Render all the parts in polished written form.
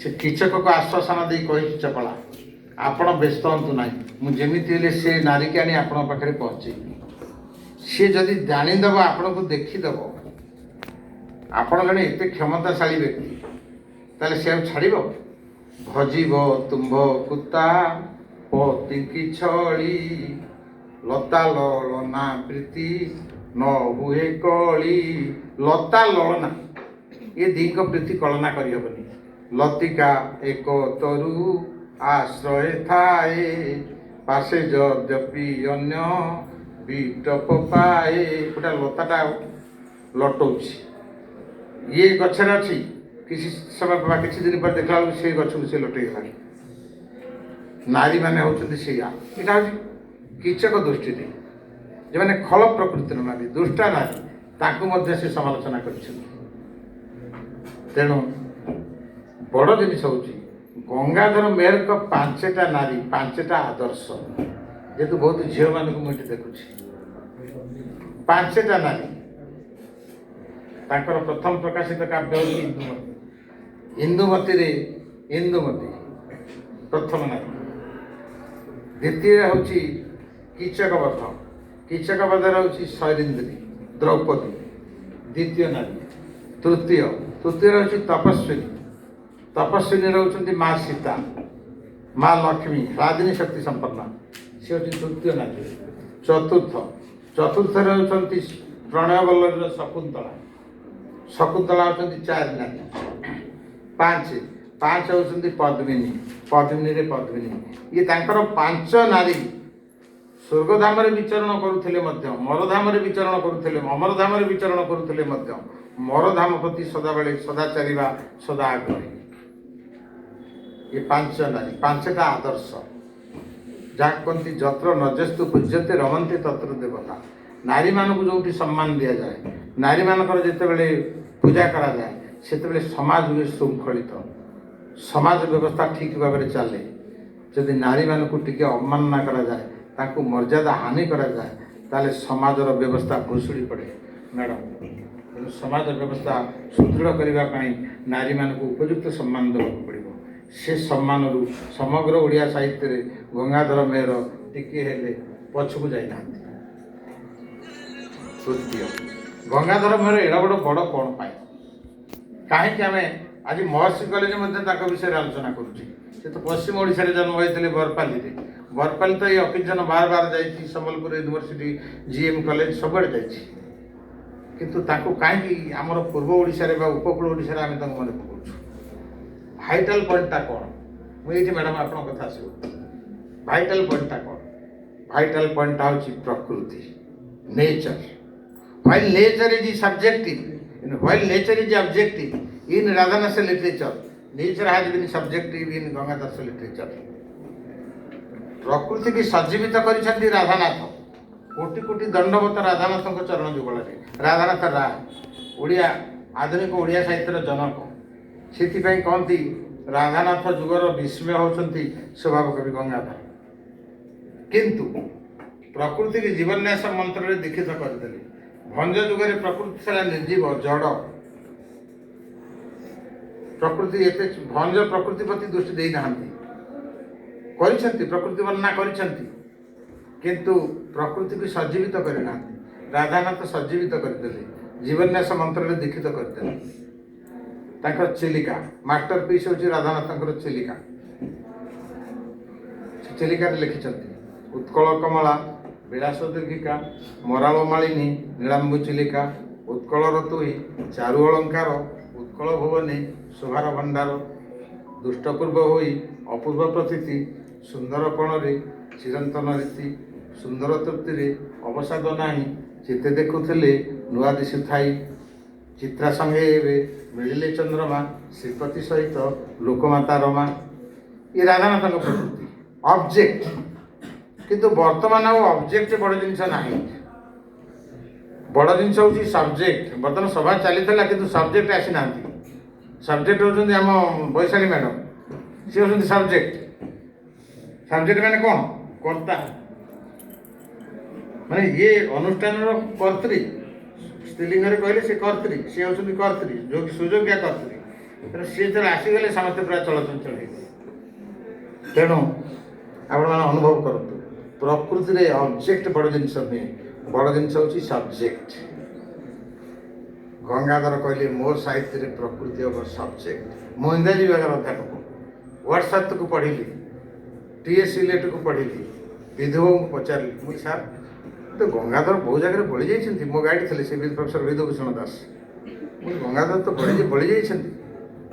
से किचक को आश्वासन दे कही चपला आपण व्यस्त हूँ ना मुझे से नारी की आनी आपण पाखे पहुँचे सी जदि जानीदेव आपण को देखीदेव आपण जड़े एत क्षमताशाली व्यक्ति ताले से छाड़ भजीब तुम्भ कुत्ता पति की छड़ी लता ललना प्रीति न हुए कली लता ललना ये दी को प्रीति कलना करहबनी लतिका एक तरु आश्रय थाए पासे जपी अन्य बिटप पाए गोटा लताटा लटौच ये गचर अच्छी किसी समय किसी दिन पर देखा से गछ को से लटई गला नारी मैंने होती से यहाँ हूँ किचक दृष्टि जो मैंने खल प्रकृतिर नारी दुष्टा नारी ताकू से समालोचना कर तेणु बड़ जिनिस हूँ गंगाधर मेहर को पांचटा नारी पांचटा आदर्श जेतु बहुत झील मान मुझे देखुची पांचटा नारी ताकर प्रथम प्रकाशित काव्य हूँ इंदुमती इंदुमती रे इंदुमती प्रथम नारी द्वितीय हूँ कीचकवध कीचकवध हूँ शैलेन्द्री द्रौपदी द्वितीय नारी तृतीय तृतीय हूँ तपस्विनी तपस्विनी रोचंती माँ सीता माँ लक्ष्मी रागिनी शक्ति संपन्ना सी हूँ तृतीय नारी चतुर्थ चतुर्थ रोचंती प्रणय वल्लभ शकुंतला शकुंतला होती चार नारी पांच पांच होती पद्मिनी पद्मिनी रे पद्मिनी ये तांकर पांच नारी स्वर्गधाम विचरण करुले मरधाम विचरण करुले अमरधाम विचरण करुले मरधाम प्रति सदाबले सदाचारिबा सदा आग्रही ये पांच नारी पांचटा आदर्श जहाँ कहती जत्र नजस्तु पूज्यते रमन्ते तत्र देवता नारी मानक जो सम्मान दि जाए नारी मानकर जितेबले पूजा करा जाए से समाज हुए श्रृंखलित समाज व्यवस्था ठीक भाव में चले जदि नारी मानक टिके अवमानना करा जाए ताकू मर्यादा हानि करा जाए ताले समाजर व्यवस्था भुशुड़ी पड़े मैडम समाज व्यवस्था सुदृढ़ करने नारी मानक उपयुक्त सम्मान देवाक पड़ो से सम्मान रु समग्र ओडिया साहित्य रे गंगाधर मेहर टिके हेले पछकू जाइना तृतीय गंगाधर मेहर एड़ा बड़ बड़ कौन पाए कहीं आम आज महर्षि कॉलेज विषय आलोचना करुचे से तो पश्चिम ओडिशा रे जन्म होते बरपाली बरपाली तो ये अकिंचन बार बार जाइए संबलपुर यूनिवर्सिटी जीएम कॉलेज सब किंतु ताको कहीं आमर पूर्व ओडिशा रे उपकूल ओडिशा रे आम मन पकाउछु भाइटाल पॉइंटा कौन मुझे मैडम आप कथा आसो भाइटाल पॉइंटा कौन भाइटाल पॉइंटा हूँ प्रकृति nature while nature is subjective and while nature is objective in Radhanasa literature nature has been subjective in Gangadhar's literature प्रकृति की सजीवित कर राधानाथ कोटि कोटि दंडवत राधानाथ चरण जुगल राधानाथ राय ओडिया आधुनिक ओडिया साहित्यर जनक से कहती राधानाथ जुगर विस्मय होती स्वभाव कवि गंगाधर किंतु प्रकृति की जीवन्यास मंत्र दीक्षित करते भंज जुगे प्रकृति सारा निर्जीव जड़ प्रकृति एत भंज प्रकृति प्रति दृष्टि देना प्रकृति वर्णना किंतु प्रकृति को सजीवित करना राधानाथ सजीवित करते जीवन्यास मंत्र दीक्षित करते चिलिका मास्टर पीस हूँ राधानाथ चिलिका चिलिका लिखिं उत्कल कमला विलास दीर्घिका मराल मालिनी नीलांबु चिलिका उत्कल तुही चारु अलंकार उत्कल भुवनी शोभार भंडार दुष्टपूर्व होई अपूर्व प्रतीति सुंदर पणरे चिरंतन रीति सुंदर तृप्ति अवसाद नाही चिते देखुले नुआ दिशु थाई चित्रा संगे मिले चंद्रमा श्रीपति सहित लोकमाता रमा ये राधानाथ प्रकृति ऑब्जेक्ट किंतु वर्तमान ऑब्जेक्ट बड़ जिनस ना बड़ जिनस हूँ सब्जेक्ट बर्तमान सभा चली कि सब्जेक्ट आसी ना सब्जेक्ट होती आम वैशाली मैडम सी हूँ सब्जेक्ट सब्जेक्ट मैंने कौन कर्ता माने ये अनुष्ठान कर्त्री स्त्रीलिंग कहले से कर्त्री सी हूँ कर्त्री जो सुयोग्या कर्त्री ତେଣୁ ସିଏ ଯେତେବେଳେ ଆସିଗଲେ ସମସ୍ତେ ପୁରା ଚଳଚଞ୍ଚଳ ହେଇଗଲେ। ତେଣୁ ଆପଣମାନେ ଅନୁଭବ କରନ୍ତୁ, ପ୍ରକୃତିରେ ଅବଜେକ୍ଟ ବଡ଼ ଜିନିଷ ନୁହେଁ, ବଡ଼ ଜିନିଷ ହେଉଛି ସବଜେକ୍ଟ। ଗଙ୍ଗାଧର କହିଲେ ମୋ ସାହିତ୍ୟରେ ପ୍ରକୃତି ହେବ ସବଜେକ୍ଟ। ମୁଁ ଇଂରାଜୀ ବିଭାଗର ଅଧ୍ୟାପକ, ୱାଟ୍ସଆପ୍କୁ ପଢ଼ିଲି, ଟି.ଏସ୍. ଇଲେଟ୍କୁ ପଢ଼ିଲି, ବିଧୁବାବୁଙ୍କୁ ପଚାରିଲି, ମୁଁ ସାର୍ ତ ଗଙ୍ଗାଧର ବହୁ ଜାଗାରେ ବଳି ଯାଇଛନ୍ତି। ମୋ ଗାଇଡ଼ ଥିଲେ ସେ ପ୍ରଫେସର ବିଧୁଭୂଷଣ ଦାସ। ମୁଁ ଗଙ୍ଗାଧର ତ ବଳି ଯାଇଛନ୍ତି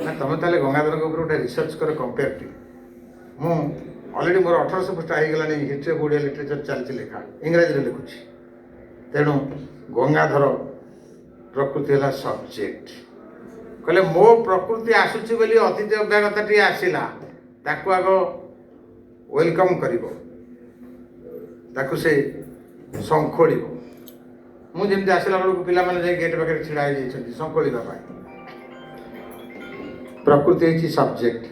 ନା, ତୁମେ ତାହେଲେ ଗଙ୍ଗାଧରଙ୍କ ଉପରେ ଗୋଟେ ରିସର୍ଚ୍ଚ କର କମ୍ପେୟାରଟିଭ୍। ମୁଁ ଅଲରେଡ଼ି ମୋର 1800 ପୃଷ୍ଠା ହେଇଗଲାଣି, ହିଷ୍ଟ୍ରି ଅଫ୍ ଓଡ଼ିଆ ଲିଟରେଚର୍ ଚାଲିଛି ଲେଖା, ଇଂରାଜୀରେ ଲେଖୁଛି। ତେଣୁ ଗଙ୍ଗାଧର ପ୍ରକୃତି ହେଲା ସବଜେକ୍ଟ। କହିଲେ ମୋ ପ୍ରକୃତି ଆସୁଛି ବୋଲି ଅତିଥି ଅଭ୍ୟାଗତଟିଏ ଆସିଲା, ତାକୁ ଆଗ ୱେଲକମ୍ କରିବ, ତାକୁ ସେ ଶଙ୍ଖୋଳିବ। ମୁଁ ଯେମିତି ଆସିଲା ବେଳକୁ ପିଲାମାନେ ଯାଇ ଗେଟ୍ ପାଖରେ ଛିଡ଼ା ହେଇଯାଇଛନ୍ତି ଶଙ୍ଖୋଳିବା ପାଇଁ। ପ୍ରକୃତି ହେଇଛି ସବଜେକ୍ଟ।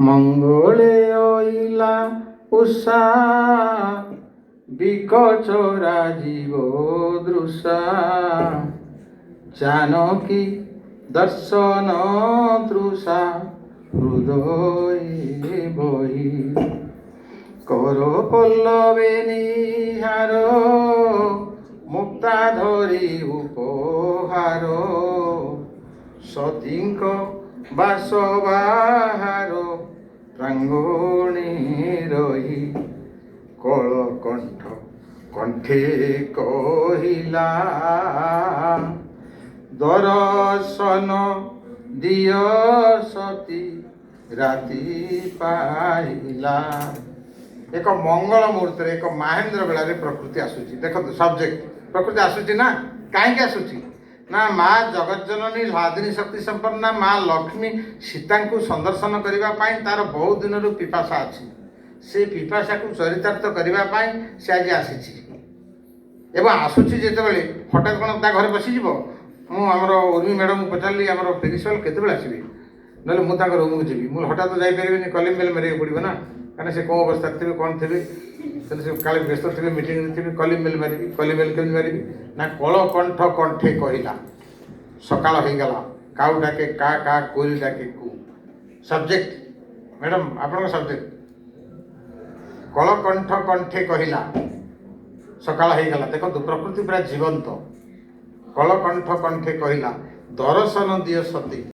ମଙ୍ଗଳେ ଅଇଲା ଉଷା ବିକଚରା ଜୀବ ଦୃଶା, ଜାନକୀ ଦର୍ଶନ ତୃଷା ହୃଦয়ে বহি, কর পল্লবে নিহার মুক্তা ধরি উপহার, সতীঙ্ক বাস বাহার প্রাঙ্গণে রহি, কলকণ্ঠ কণ্ঠে কহিলা, দর্শন দিয় সতী রাতি পাইলা। ଏକ ମଙ୍ଗଳ ମୁହୂର୍ତ୍ତରେ, ଏକ ମାହେନ୍ଦ୍ର ବେଳାରେ ପ୍ରକୃତି ଆସୁଛି। ଦେଖନ୍ତୁ ସବଜେକ୍ଟ, ପ୍ରକୃତି ଆସୁଛି ନା, କାହିଁକି ଆସୁଛି ନା, ମା ଜଗଜ୍ଜନନୀ ଲାଦିନୀ ଶକ୍ତି ସମ୍ପନ୍ନା ମା ଲକ୍ଷ୍ମୀ ସୀତାଙ୍କୁ ସନ୍ଦର୍ଶନ କରିବା ପାଇଁ ତାର ବହୁ ଦିନରୁ ପିପାସା ଅଛି। ସେ ପିପାସାକୁ ଚରିତାର୍ଥ କରିବା ପାଇଁ ସେ ଆଜି ଆସିଛି। ଏବଂ ଆସୁଛି ଯେତେବେଳେ ହଠାତ୍ କ'ଣ ତା ଘରେ ବସିଯିବ। ମୁଁ ଆମର ଉର୍ମୀ ମ୍ୟାଡ଼ାମକୁ ପଚାରିଲି ଆମର ପ୍ରିନ୍ସିପାଲ କେତେବେଳେ ଆସିବେ, ନହେଲେ ମୁଁ ତାଙ୍କ ରୁମ୍କୁ ଯିବି। ମୁଁ ହଠାତ୍ ଯାଇପାରିବିନି, କଲିଂ ବେଲ୍ ମାରିବାକୁ ପଡ଼ିବ ନା, କାହିଁକିନା ସେ କେଉଁ ଅବସ୍ଥାରେ ଥିବେ, କ'ଣ ଥିବେ, ତେଣୁ ସେ କାଳେ ବ୍ୟସ୍ତ ଥିବେ, ମିଟିଂରେ ଥିବେ। କଲିଂ ବେଲ୍ ମାରିବି। କଲିଂ ବେଲ୍ କେମିତି ମାରିବି ନା, କଳକଣ୍ଠ କଣ୍ଠେ କହିଲା, ସକାଳ ହେଇଗଲା, କାଉ ଡାକେ କା କା, କୋଇଲି ଡାକେ କୁ। ସବଜେକ୍ଟ ମ୍ୟାଡ଼ାମ୍, ଆପଣଙ୍କ ସବଜେକ୍ଟ। କଳକଣ୍ଠ କଣ୍ଠେ କହିଲା, ସକାଳ ହେଇଗଲା। ଦେଖନ୍ତୁ ପ୍ରକୃତି ପୁରା ଜୀବନ୍ତ। କଳକଣ୍ଠ କଣ୍ଠେ କହିଲା, ଦର୍ଶନ ଦିଅ ସତୀ